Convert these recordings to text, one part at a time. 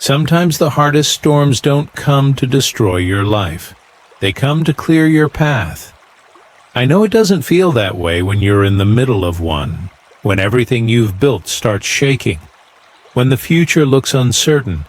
Sometimes the hardest storms don't come to destroy your life. They come to clear your path. I know it doesn't feel that way when you're in the middle of one, when everything you've built starts shaking, when the future looks uncertain,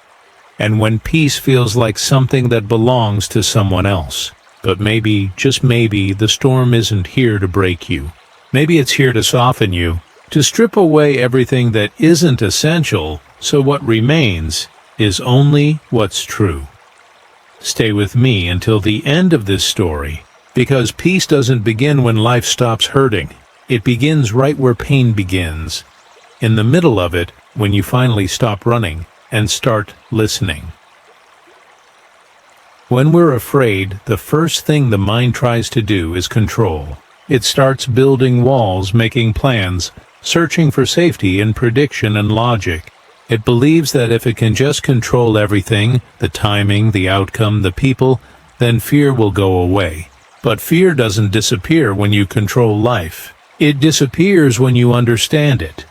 and when peace feels like something that belongs to someone else. But maybe, just maybe, the storm isn't here to break you. Maybe it's here to soften you, to strip away everything that isn't essential, so what remains is only what's true. Stay with me until the end of this story, because peace doesn't begin when life stops hurting. It begins right where pain begins, in the middle of it, when you finally stop running and start listening. When we're afraid, the first thing the mind tries to do is control. It starts building walls, making plans, searching for safety in prediction and logic. It believes that if it can just control everything, the timing, the outcome, the people, then fear will go away. But fear doesn't disappear when you control life. It disappears when you understand it.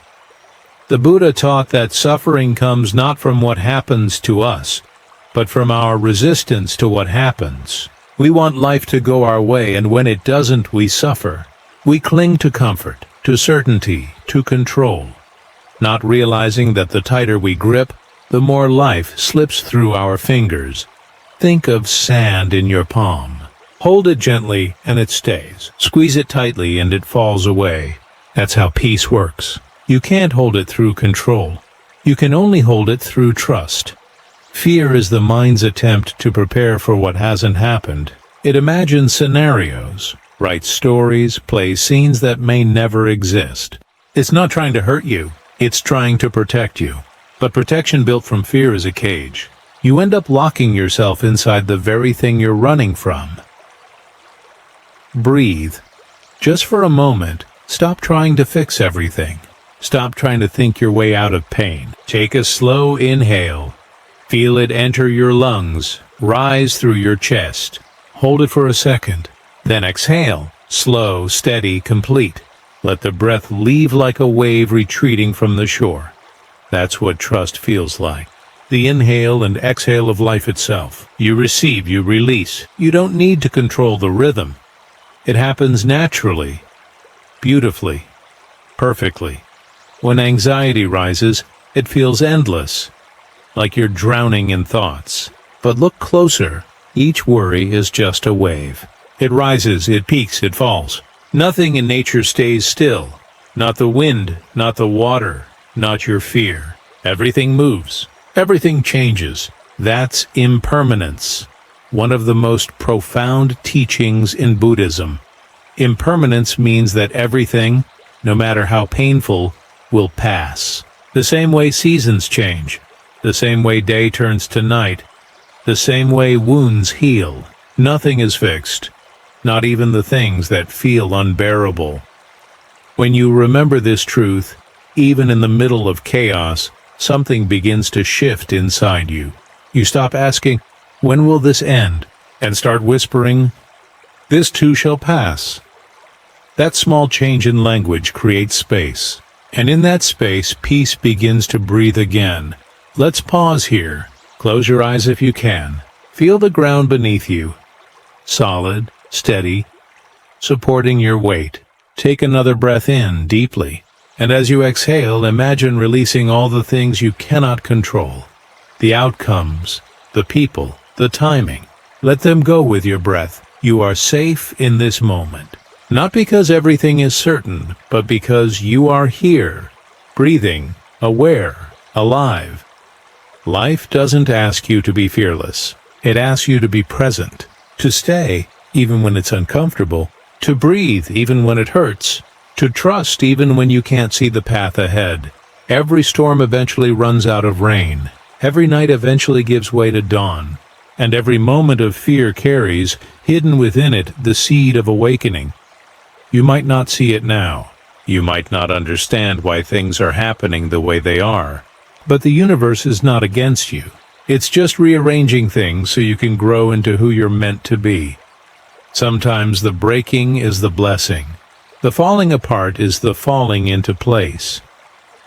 The Buddha taught that suffering comes not from what happens to us, but from our resistance to what happens. We want life to go our way, and when it doesn't, we suffer. We cling to comfort, to certainty, to control, not realizing that the tighter we grip, the more life slips through our fingers. Think of sand in your palm. Hold it gently and it stays. Squeeze it tightly and it falls away. That's how peace works. You can't hold it through control. You can only hold it through trust. Fear is the mind's attempt to prepare for what hasn't happened. It imagines scenarios, writes stories, plays scenes that may never exist. It's not trying to hurt you. It's trying to protect you. But protection built from fear is a cage. You end up locking yourself inside the very thing you're running from. Breathe. Just for a moment, stop trying to fix everything. Stop trying to think your way out of pain. Take a slow inhale. Feel it enter your lungs, rise through your chest. Hold it for a second. Then exhale. Slow, steady, complete. Let the breath leave like a wave retreating from the shore. That's what trust feels like. The inhale and exhale of life itself. You receive, you release. You don't need to control the rhythm. It happens naturally, beautifully, perfectly. When anxiety rises, it feels endless, like you're drowning in thoughts. But look closer. Each worry is just a wave. It rises, it peaks, it falls. Nothing in nature stays still. Not the wind, not the water, not your fear. Everything moves. Everything changes. That's impermanence, one of the most profound teachings in Buddhism. Impermanence means that everything, no matter how painful, will pass. The same way seasons change, the same way day turns to night, the same way wounds heal. Nothing is fixed, not even the things that feel unbearable. When you remember this truth, even in the middle of chaos, something begins to shift inside you. You stop asking, "When will this end?" and start whispering, "This too shall pass." That small change in language creates space. And in that space, peace begins to breathe again. Let's pause here. Close your eyes if you can. Feel the ground beneath you. Solid, steady, supporting your weight. Take another breath in deeply. And as you exhale, imagine releasing all the things you cannot control. The outcomes, the people, the timing. Let them go with your breath. You are safe in this moment. Not because everything is certain, but because you are here, breathing, aware, alive. Life doesn't ask you to be fearless. It asks you to be present, to stay even when it's uncomfortable, to breathe even when it hurts, to trust even when you can't see the path ahead. Every storm eventually runs out of rain. Every night eventually gives way to dawn. And every moment of fear carries, hidden within it, the seed of awakening. You might not see it now. You might not understand why things are happening the way they are. But the universe is not against you. It's just rearranging things so you can grow into who you're meant to be. Sometimes the breaking is the blessing. The falling apart is the falling into place.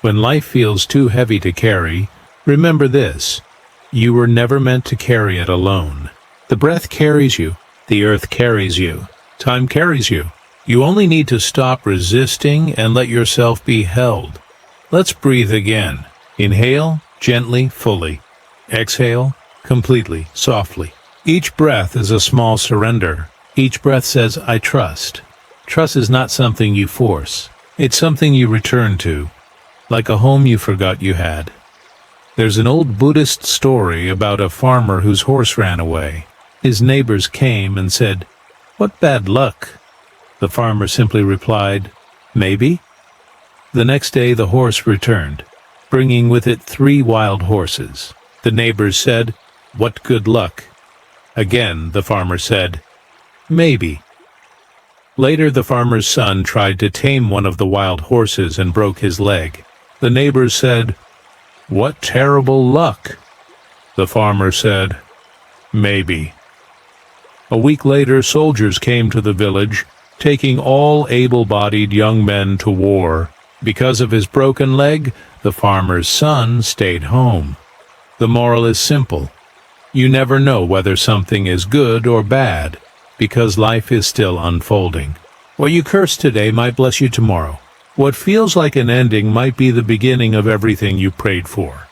When life feels too heavy to carry, remember this. You were never meant to carry it alone. The breath carries you. The earth carries you. Time carries you. You only need to stop resisting and let yourself be held. Let's breathe again. Inhale, gently, fully. Exhale, completely, softly. Each breath is a small surrender. Each breath says, I trust. Trust is not something you force. It's something you return to, like a home you forgot you had. There's an old Buddhist story about a farmer whose horse ran away. His neighbors came and said, "What bad luck?" The farmer simply replied, "Maybe." The next day the horse returned, bringing with it 3 wild horses. The neighbors said, "What good luck?" Again the farmer said, "Maybe." Later the farmer's son tried to tame one of the wild horses and broke his leg. The neighbors said, "What terrible luck?" The farmer said, "Maybe." A week later soldiers came to the village, taking all able-bodied young men to war. Because of his broken leg, the farmer's son stayed home. The moral is simple. You never know whether something is good or bad, because life is still unfolding. What you curse today might bless you tomorrow. What feels like an ending might be the beginning of everything you prayed for.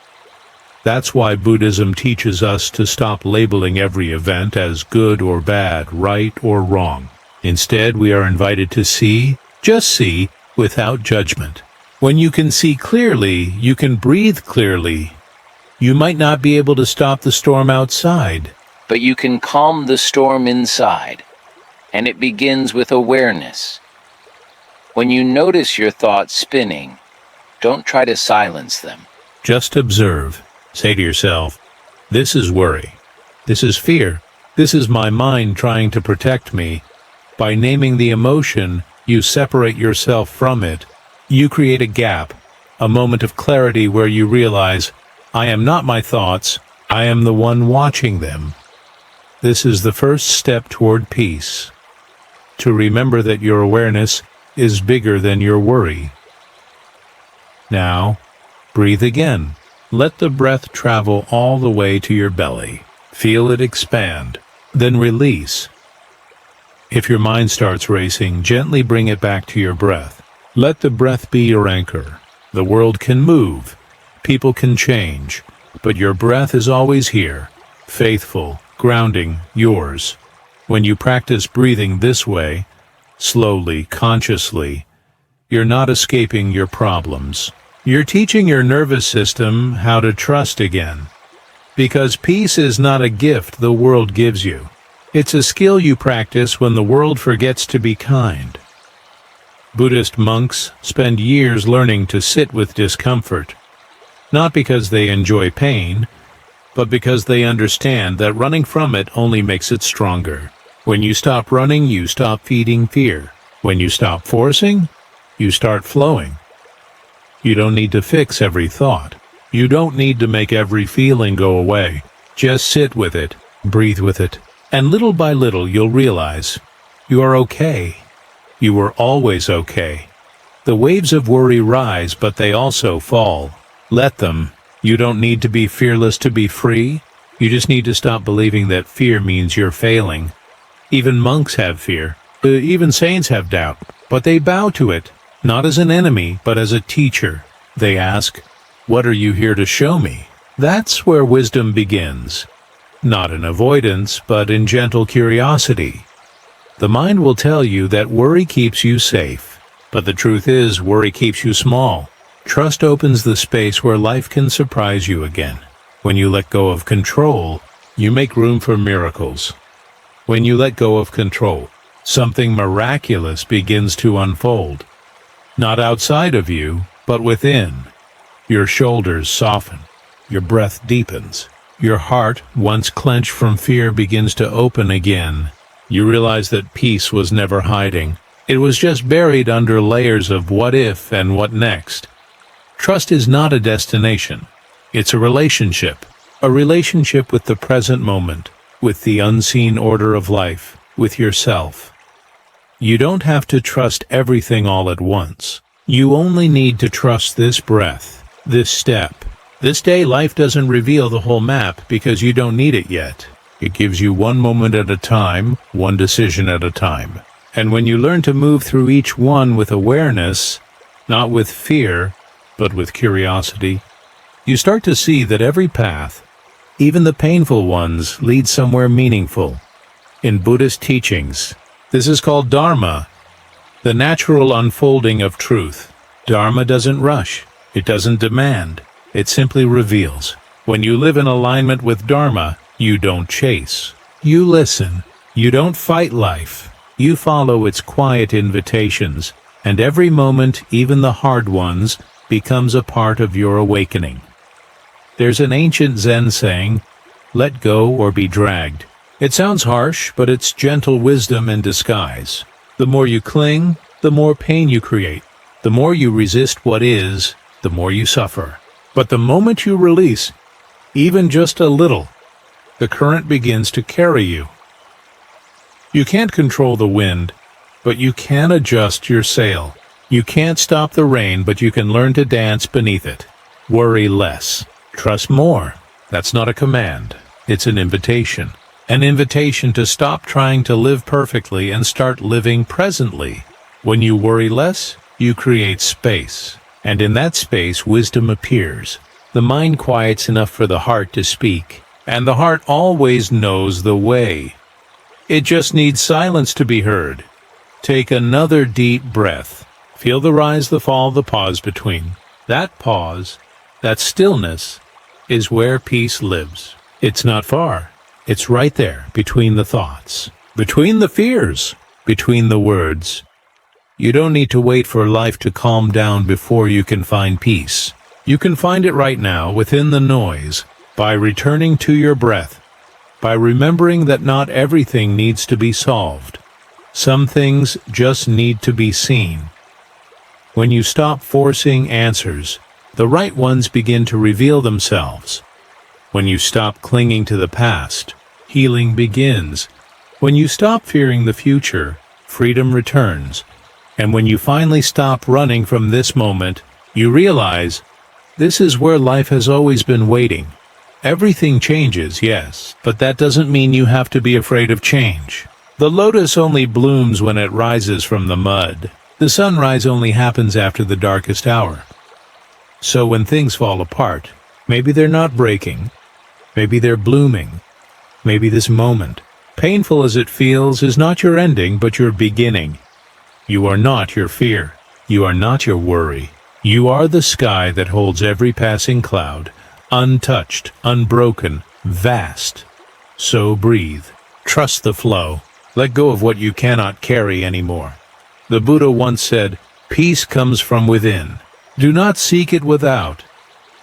That's why Buddhism teaches us to stop labeling every event as good or bad, right or wrong. Instead, we are invited to see, just see, without judgment. When you can see clearly, you can breathe clearly. You might not be able to stop the storm outside, but you can calm the storm inside. And it begins with awareness. When you notice your thoughts spinning, don't try to silence them. just observe. Say to yourself, this is worry. This is fear. This is my mind trying to protect me. By naming the emotion, you separate yourself from it. You create a gap, a moment of clarity where you realize, I am not my thoughts, I am the one watching them. This is the first step toward peace. To remember that your awareness is bigger than your worry. Now, breathe again. Let the breath travel all the way to your belly. Feel it expand, then release. If your mind starts racing, gently bring it back to your breath. Let the breath be your anchor. The world can move, people can change, but your breath is always here, faithful, grounding, yours. When you practice breathing this way, slowly, consciously, you're not escaping your problems. You're teaching your nervous system how to trust again. Because peace is not a gift the world gives you. It's a skill you practice when the world forgets to be kind. Buddhist monks spend years learning to sit with discomfort, not because they enjoy pain, but because they understand that running from it only makes it stronger. When you stop running, you stop feeding fear. When you stop forcing, you start flowing. You don't need to fix every thought. You don't need to make every feeling go away. Just sit with it, breathe with it, and little by little you'll realize you are okay. You were always okay. The waves of worry rise, but they also fall. Let them. You don't need to be fearless to be free. You just need to stop believing that fear means you're failing. Even monks have fear. Even saints have doubt. But they bow to it, not as an enemy, but as a teacher. They ask, what are you here to show me? That's where wisdom begins. Not in avoidance, but in gentle curiosity. The mind will tell you that worry keeps you safe. But the truth is, worry keeps you small. Trust opens the space where life can surprise you again. When you let go of control, you make room for miracles. When you let go of control, something miraculous begins to unfold. Not outside of you, but within. Your shoulders soften. Your breath deepens. Your heart, once clenched from fear, begins to open again. You realize that peace was never hiding. It was just buried under layers of what if and what next. Trust is not a destination. It's a relationship with the present moment, with the unseen order of life, with yourself. You don't have to trust everything all at once. You only need to trust this breath, this step, This day, life doesn't reveal the whole map because you don't need it yet. It gives you one moment at a time, one decision at a time. And when you learn to move through each one with awareness, not with fear, but with curiosity, you start to see that every path, even the painful ones, leads somewhere meaningful. In Buddhist teachings, this is called Dharma, the natural unfolding of truth. Dharma doesn't rush, it doesn't demand, it simply reveals. When you live in alignment with Dharma, you don't chase. You listen. You don't fight life. You follow its quiet invitations, and every moment, even the hard ones, becomes a part of your awakening. There's an ancient Zen saying, "Let go or be dragged." It sounds harsh, but it's gentle wisdom in disguise. The more you cling, the more pain you create. The more you resist what is, the more you suffer. But the moment you release, even just a little, the current begins to carry you. You can't control the wind, but you can adjust your sail. You can't stop the rain, but you can learn to dance beneath it. Worry less. Trust more. That's not a command. It's an invitation. An invitation to stop trying to live perfectly and start living presently. When you worry less, you create space. And in that space, wisdom appears. The mind quiets enough for the heart to speak. And the heart always knows the way. It just needs silence to be heard. Take another deep breath. Feel the rise, the fall, the pause between. That pause, that stillness, is where peace lives. It's not far. It's right there, between the thoughts, between the fears, between the words. You don't need to wait for life to calm down before you can find peace. You can find it right now, within the noise, by returning to your breath, by remembering that not everything needs to be solved. Some things just need to be seen. When you stop forcing answers, the right ones begin to reveal themselves. When you stop clinging to the past, healing begins. When you stop fearing the future, freedom returns. And when you finally stop running from this moment, you realize this is where life has always been waiting. Everything changes, yes, but that doesn't mean you have to be afraid of change. The lotus only blooms when it rises from the mud. The sunrise only happens after the darkest hour. So when things fall apart, maybe they're not breaking, maybe they're blooming. Maybe this moment, painful as it feels, is not your ending, but your beginning. You are not your fear. You are not your worry. You are the sky that holds every passing cloud, untouched, unbroken, vast. So breathe. Trust the flow. Let go of what you cannot carry anymore. The Buddha once said, "Peace comes from within. Do not seek it without."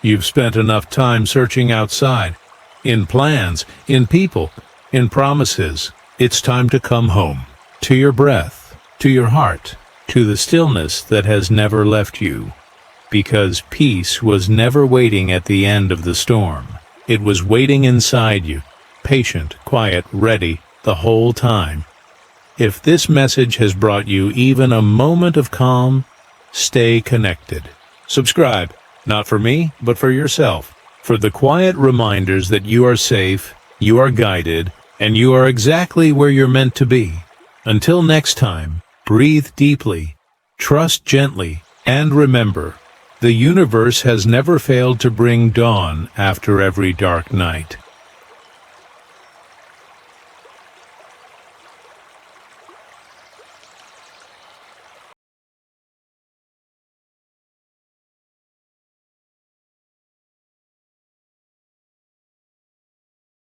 You've spent enough time searching outside, in plans, in people, in promises. It's time to come home, to your breath, to your heart, to the stillness that has never left you. Because peace was never waiting at the end of the storm. It was waiting inside you, patient, quiet, ready, the whole time. If this message has brought you even a moment of calm, stay connected. Subscribe, not for me, but for yourself, for the quiet reminders that you are safe, you are guided, and you are exactly where you're meant to be. Until next time, breathe deeply, trust gently, and remember, the universe has never failed to bring dawn after every dark night.